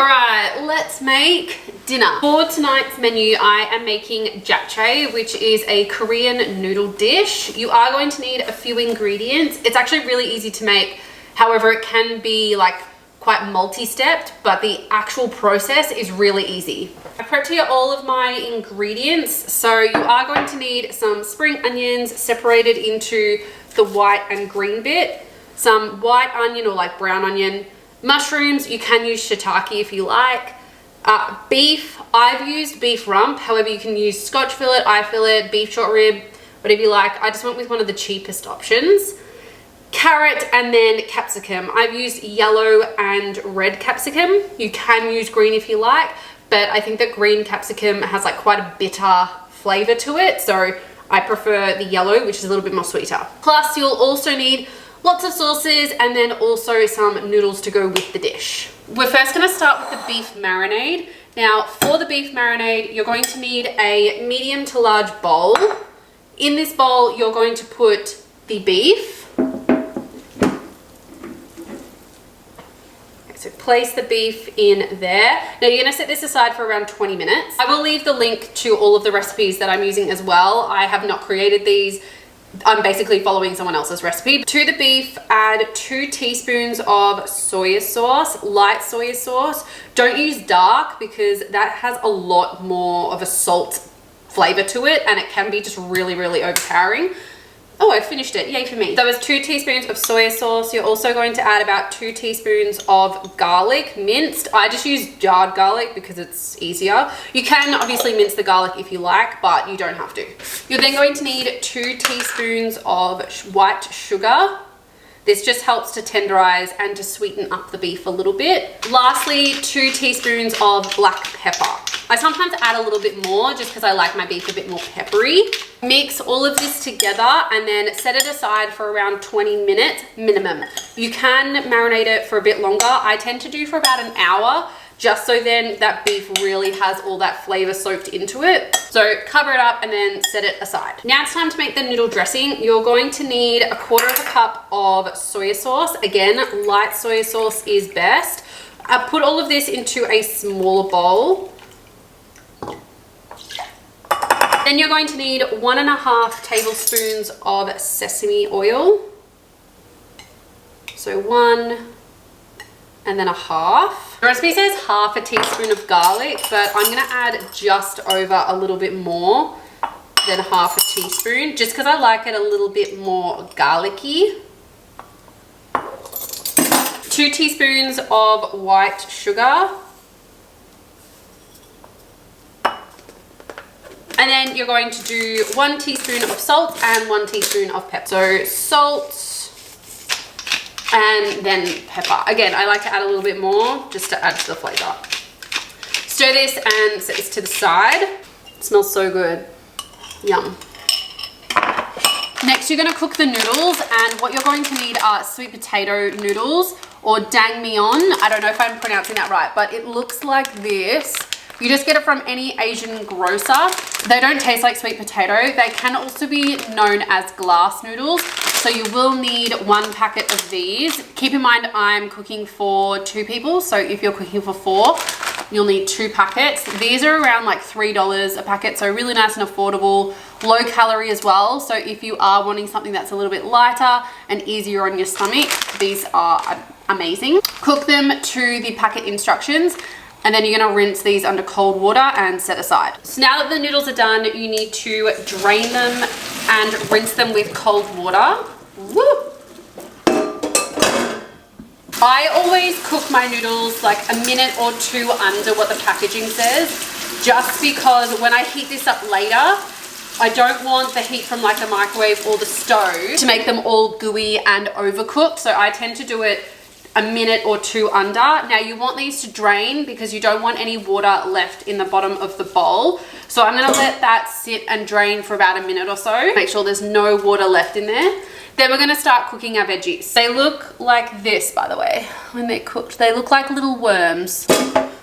Alright, let's make dinner. For tonight's menu, I am making japchae, which is a Korean noodle dish. You are going to need a few ingredients. It's actually really easy to make. However, it can be like quite multi-stepped, but the actual process is really easy. I prepped here all of my ingredients. So you are going to need some spring onions separated into the white and green bit, some white onion or like brown onion, mushrooms, you can use shiitake if you like, beef, I've used beef rump, however you can use scotch fillet, eye fillet, beef short rib, whatever you like. I just went with one of the cheapest options. Carrot and then capsicum. I've used yellow and red capsicum. You can use green if you like, but I think that green capsicum has like quite a bitter flavor to it, so I prefer the yellow, which is a little bit more sweeter. Plus you'll also need lots of sauces and then also some noodles to go with the dish. We're first going to start with the beef marinade. Now for the beef marinade, you're going to need a medium to large bowl. In this bowl, you're going to put the beef. Okay, so place the beef in there. Now you're going to set this aside for around 20 minutes. I will leave the link to all of the recipes that I'm using as well. I have not created these. I'm basically following someone else's recipe. To the beef, add 2 teaspoons of soy sauce, light soy sauce. Don't use dark because that has a lot more of a salt flavor to it and it can be just really, really overpowering. Oh, I finished it. Yay for me. That was 2 teaspoons of soy sauce. You're also going to add about 2 teaspoons of garlic minced. I just use jarred garlic because it's easier. You can obviously mince the garlic if you like, but you don't have to. You're then going to need 2 teaspoons of white sugar. This just helps to tenderize and to sweeten up the beef a little bit. Lastly, 2 teaspoons of black pepper. I sometimes add a little bit more just because I like my beef a bit more peppery. Mix all of this together and then set it aside for around 20 minutes minimum. You can marinate it for a bit longer. I tend to do for about an hour, just so then that beef really has all that flavor soaked into it. So cover it up and then set it aside. Now it's time to make the noodle dressing. You're going to need 1/4 cup of soy sauce. Again, light soy sauce is best. Put all of this into a smaller bowl. Then you're going to need 1.5 tablespoons of sesame oil. So 1 and then 1/2. The recipe says 1/2 teaspoon of garlic, but I'm going to add just over a little bit more than 1/2 teaspoon, just because I like it a little bit more garlicky. 2 teaspoons of white sugar. And then you're going to do 1 teaspoon of salt and 1 teaspoon of pepper. So salt and then pepper. Again, I like to add a little bit more just to add to the flavor. Stir this and set this to the side. It smells so good. Yum. Next, you're going to cook the noodles, and what you're going to need are sweet potato noodles or dangmyeon. I don't know if I'm pronouncing that right, but it looks like this. You just get it from any Asian grocer. They don't taste like sweet potato. They can also be known as glass noodles. So you will need 1 packet of these. Keep in mind I'm cooking for 2 people. So if you're cooking for 4, you'll need 2 packets. These are around like $3 a packet. So really nice and affordable, low calorie as well. So if you are wanting something that's a little bit lighter and easier on your stomach, these are amazing. Cook them to the packet instructions. And then you're going to rinse these under cold water and set aside. So now that the noodles are done, you need to drain them and rinse them with cold water. Woo! I always cook my noodles like a minute or 2 under what the packaging says, just because when I heat this up later, I don't want the heat from like the microwave or the stove to make them all gooey and overcooked. So I tend to do it a minute or 2 under. Now you want these to drain because you don't want any water left in the bottom of the bowl. So I'm gonna let that sit and drain for about a minute or so. Make sure there's no water left in there. Then we're gonna start cooking our veggies. They look like this, by the way, when they're cooked. They look like little worms.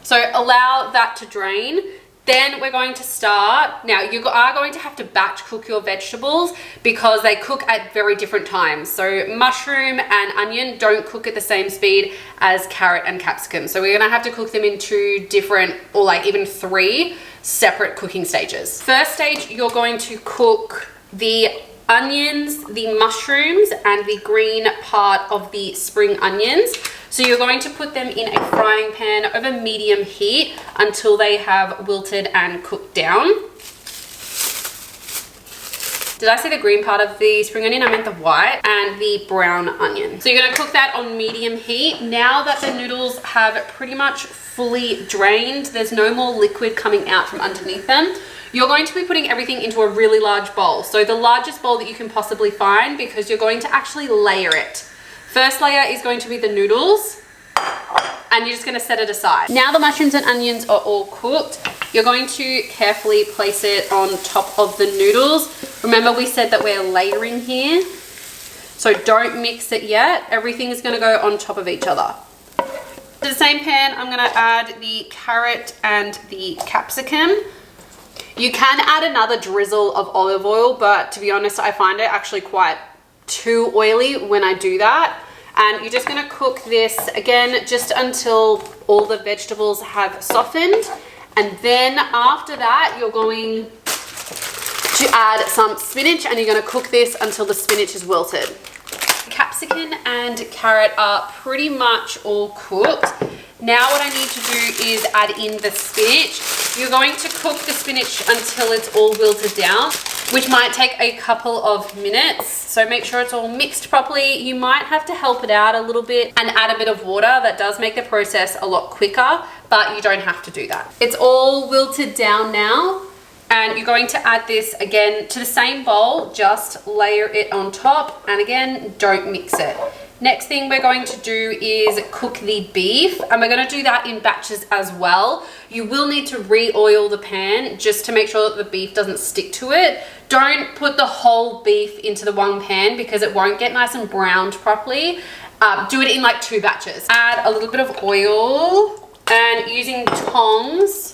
So allow that to drain. Then we're going to start. Now you are going to have to batch cook your vegetables because they cook at very different times. So mushroom and onion don't cook at the same speed as carrot and capsicum. So we're gonna have to cook them in 2 different, or like even 3 separate cooking stages. First stage, you're going to cook the onions, the mushrooms, and the green part of the spring onions. So you're going to put them in a frying pan over medium heat until they have wilted and cooked down. Did I say the green part of the spring onion? I meant the white, and the brown onion. So you're gonna cook that on medium heat. Now that the noodles have pretty much fully drained, there's no more liquid coming out from underneath them, you're going to be putting everything into a really large bowl. So the largest bowl that you can possibly find, because you're going to actually layer it. First layer is going to be the noodles, and you're just gonna set it aside. Now the mushrooms and onions are all cooked. You're going to carefully place it on top of the noodles. Remember, we said that we're layering here, so don't mix it yet. Everything is gonna go on top of each other. To the same pan, I'm gonna add the carrot and the capsicum. You can add another drizzle of olive oil, but to be honest, I find it actually quite too oily when I do that. And you're just gonna cook this again just until all the vegetables have softened. And then after that, you're going to add some spinach, and you're gonna cook this until the spinach is wilted. Capsicum and carrot are pretty much all cooked. Now what I need to do is add in the spinach. You're going to cook the spinach until it's all wilted down, which might take a couple of minutes. So make sure it's all mixed properly. You might have to help it out a little bit and add a bit of water. That does make the process a lot quicker, but you don't have to do that. It's all wilted down now, and you're going to add this again to the same bowl, just layer it on top, and again, don't mix it. Next thing we're going to do is cook the beef, and we're going to do that in batches as well. You will need to re-oil the pan just to make sure that the beef doesn't stick to it. Don't put the whole beef into the one pan because it won't get nice and browned properly. Do it in like 2 batches. Add a little bit of oil, and using tongs,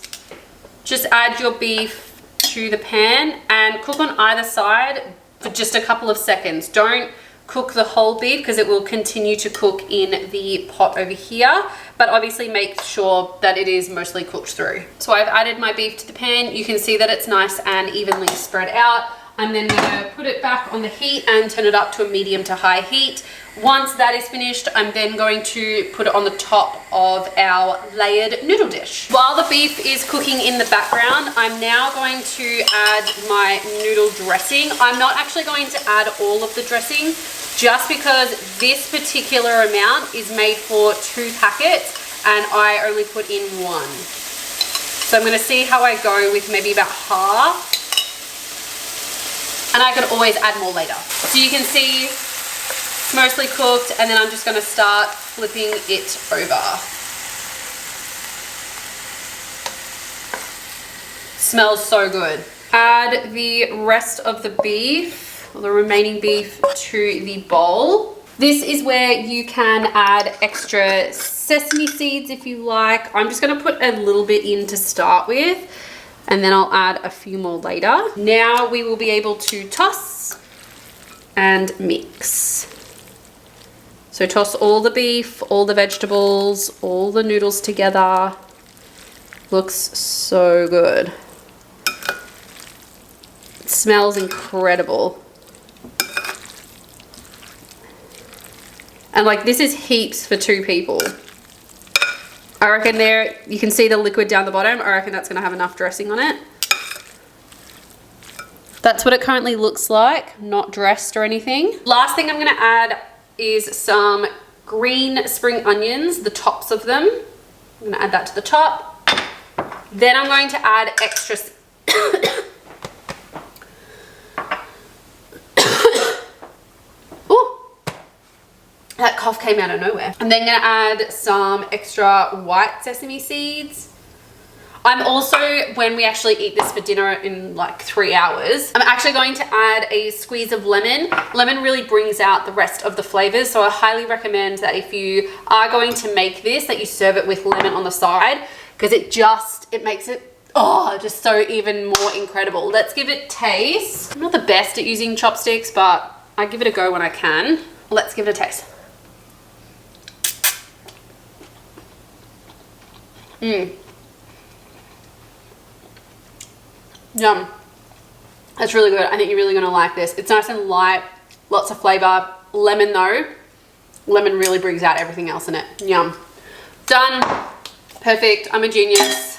just add your beef to the pan and cook on either side for just a couple of seconds. Don't cook the whole beef because it will continue to cook in the pot over here, but obviously make sure that it is mostly cooked through. So I've added my beef to the pan. You can see that it's nice and evenly spread out. I'm then gonna put it back on the heat and turn it up to a medium to high heat. Once that is finished, I'm then going to put it on the top of our layered noodle dish. While the beef is cooking in the background, I'm now going to add my noodle dressing. I'm not actually going to add all of the dressing just because this particular amount is made for 2 packets and I only put in 1. So I'm gonna see how I go with maybe about half. And I can always add more later. So you can see it's mostly cooked, and then I'm just gonna start flipping it over. Smells so good. Add the rest of the beef, or the remaining beef, to the bowl. This is where you can add extra sesame seeds if you like. I'm just gonna put a little bit in to start with, and then I'll add a few more later. Now we will be able to toss and mix. So toss all the beef, all the vegetables, all the noodles together. Looks so good. It smells incredible. And like, this is heaps for 2 people. I reckon there, you can see the liquid down the bottom. I reckon that's gonna have enough dressing on it. That's what it currently looks like, not dressed or anything. Last thing I'm gonna add is some green spring onions, the tops of them. I'm gonna add that to the top. Then I'm going to add extra, that cough came out of nowhere. I'm then gonna add some extra white sesame seeds. I'm also, when we actually eat this for dinner in like 3 hours, I'm actually going to add a squeeze of lemon. Lemon really brings out the rest of the flavors, so I highly recommend that if you are going to make this, that you serve it with lemon on the side, because it makes it oh, just so even more incredible. Let's give it taste. I'm not the best at using chopsticks, but I give it a go when I can. Let's give it a taste. Yum. That's really good. I think you're really gonna like this. It's nice and light, lots of flavor. Lemon though, lemon really brings out everything else in it. Yum. Done. Perfect. I'm a genius.